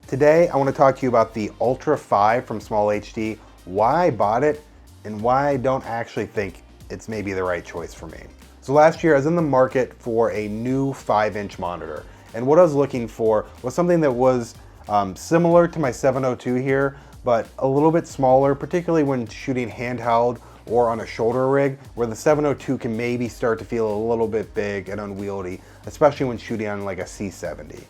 Today, I want to talk to you about the Ultra 5 from SmallHD, why I bought it, and why I don't actually think it's maybe the right choice for me. So last year, I was in the market for a new 5-inch monitor, and what I was looking for was something that was similar to my 702 here, but a little bit smaller, particularly when shooting handheld or on a shoulder rig, where the 702 can maybe start to feel a little bit big and unwieldy, especially when shooting on like a C70.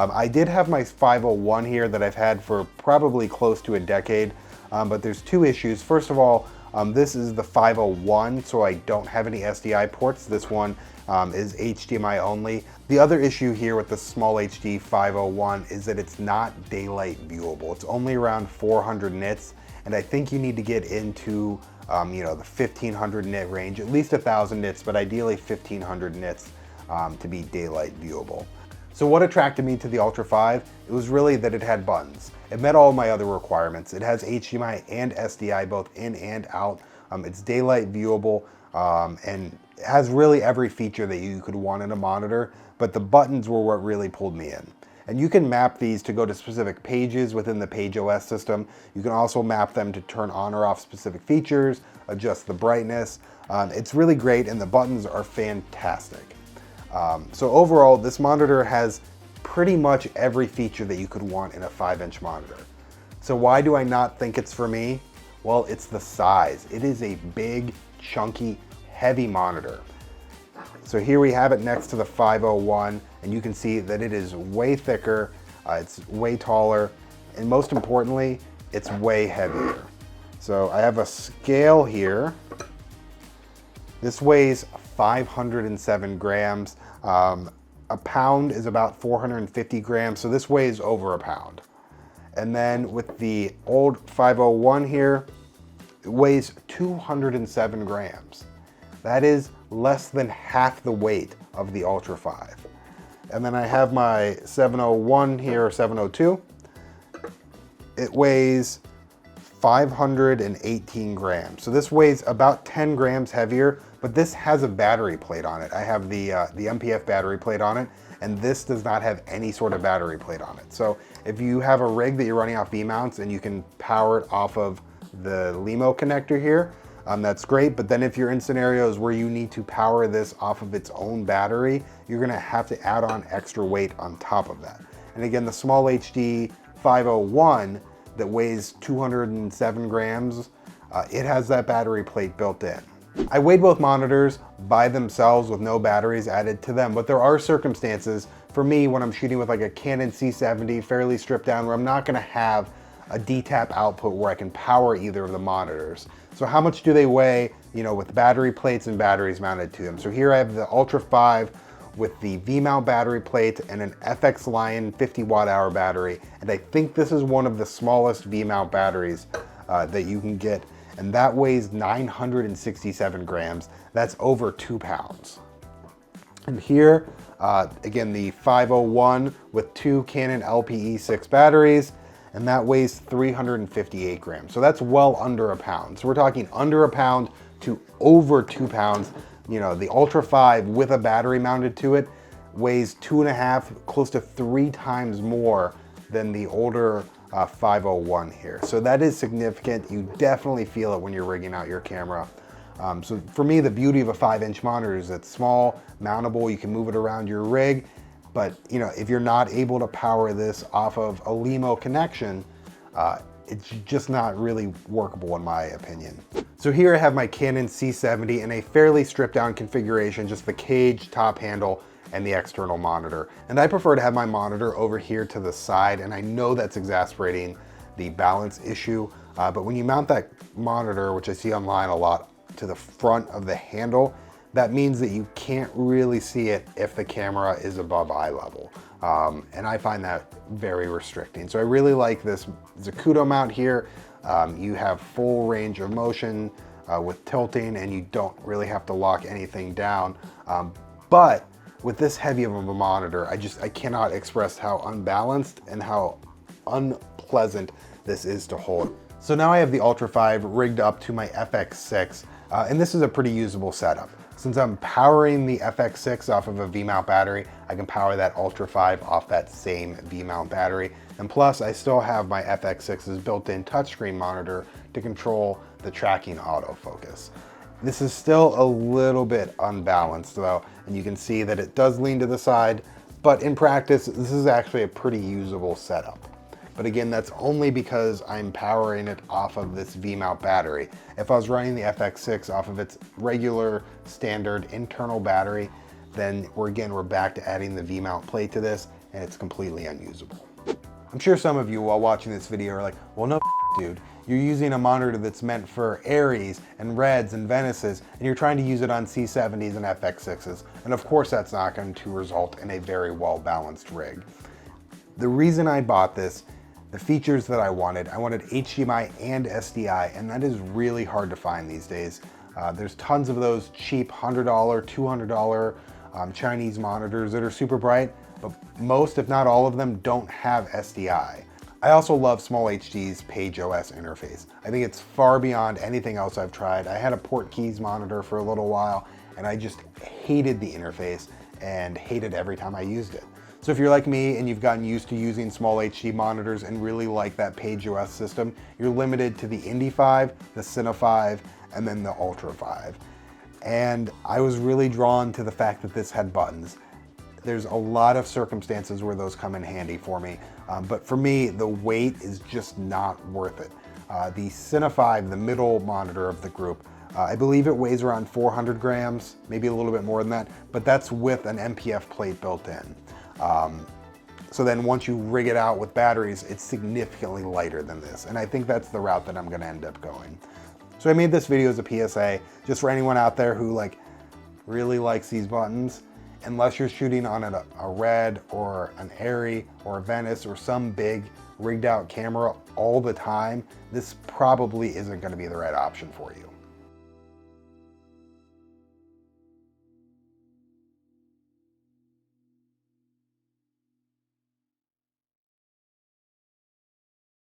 I did have my 501 here that I've had for probably close to a decade, but there's two issues. First of all, this is the 501, so I don't have any SDI ports. This one is HDMI only. The other issue here with the SmallHD 501 is that it's not daylight viewable. It's only around 400 nits, and I think you need to get into the 1500 nit range, at least 1000 nits, but ideally 1500 nits to be daylight viewable. So what attracted me to the Ultra 5? It was really that it had buttons. It met all of my other requirements. It has HDMI and SDI both in and out. It's daylight viewable and it has really every feature that you could want in a monitor, but the buttons were what really pulled me in. And you can map these to go to specific pages within the Page OS system. You can also map them to turn on or off specific features, adjust the brightness. It's really great, and the buttons are fantastic. So overall, this monitor has pretty much every feature that you could want in a 5-inch monitor. So why do I not think it's for me? Well, it's the size. It is a big, chunky, heavy monitor. So here we have it next to the 501, and you can see that it is way thicker, it's way taller, and most importantly, it's way heavier. So I have a scale here. This weighs 507 grams. A pound is about 450 grams, so this weighs over a pound. And then with the old 501 here, it weighs 207 grams. That is less than half the weight of the Ultra 5. And then I have my 701 here, or 702. It weighs 518 grams. So this weighs about 10 grams heavier, but this has a battery plate on it. I have the MPF battery plate on it, and this does not have any sort of battery plate on it. So if you have a rig that you're running off V-mounts and you can power it off of the LEMO connector here, that's great. But then if you're in scenarios where you need to power this off of its own battery, you're gonna have to add on extra weight on top of that. And again, the SmallHD 501 that weighs 207 grams, it has that battery plate built in. I weighed both monitors by themselves with no batteries added to them, but there are circumstances for me when I'm shooting with like a Canon C70 fairly stripped down where I'm not gonna have a D-tap output where I can power either of the monitors. So how much do they weigh, with battery plates and batteries mounted to them? So here I have the Ultra 5 with the V-mount battery plate and an FX Lion 50 watt-hour battery. And I think this is one of the smallest V-mount batteries that you can get. And that weighs 967 grams. That's over 2 pounds. And here, again, the 501 with 2 Canon LPE6 batteries, and that weighs 358 grams. So that's well under a pound. So we're talking under a pound to over 2 pounds. The Ultra 5 with a battery mounted to it weighs 2.5, close to 3 times more than the older 501 here. So that is significant. You definitely feel it when you're rigging out your camera. So for me, the beauty of a 5-inch monitor is it's small, mountable, you can move it around your rig. But if you're not able to power this off of a LEMO connection, it's just not really workable in my opinion. So here I have my Canon C70 in a fairly stripped down configuration, just the cage, top handle, and the external monitor. And I prefer to have my monitor over here to the side, and I know that's exasperating the balance issue, but when you mount that monitor, which I see online a lot, to the front of the handle, that means that you can't really see it if the camera is above eye level. And I find that very restricting. So I really like this Zacuto mount here. You have full range of motion with tilting, and you don't really have to lock anything down. But with this heavy of a monitor, I cannot express how unbalanced and how unpleasant this is to hold. So now I have the Ultra 5 rigged up to my FX6, and this is a pretty usable setup. Since I'm powering the FX6 off of a V-mount battery, I can power that Ultra 5 off that same V-mount battery. And plus, I still have my FX6's built-in touchscreen monitor to control the tracking autofocus. This is still a little bit unbalanced though, and you can see that it does lean to the side, but in practice, this is actually a pretty usable setup. But again, that's only because I'm powering it off of this V-mount battery. If I was running the FX6 off of its regular standard internal battery, then we're back to adding the V-mount plate to this, and it's completely unusable. I'm sure some of you while watching this video are like, well, no, dude, you're using a monitor that's meant for Aries and Reds and Venices, and you're trying to use it on C70s and FX6s. And of course, that's not going to result in a very well-balanced rig. The reason I bought this, the features that I wanted HDMI and SDI, and that is really hard to find these days. There's tons of those cheap $100, $200 Chinese monitors that are super bright, but most, if not all of them, don't have SDI. I also love SmallHD's PageOS interface. I think it's far beyond anything else I've tried. I had a Portkeys monitor for a little while, and I just hated the interface and hated every time I used it. So if you're like me and you've gotten used to using SmallHD monitors and really like that PageOS system, you're limited to the Indy 5, the Cine 5, and then the Ultra 5. And I was really drawn to the fact that this had buttons. There's a lot of circumstances where those come in handy for me, but for me, the weight is just not worth it. The Cine 5, the middle monitor of the group, I believe it weighs around 400 grams, maybe a little bit more than that, but that's with an MPF plate built in. So then once you rig it out with batteries, it's significantly lighter than this. And I think that's the route that I'm gonna end up going. So I made this video as a PSA, just for anyone out there who really likes these buttons. Unless you're shooting on a Red or an Airy or a Venice or some big rigged out camera all the time, this probably isn't gonna be the right option for you.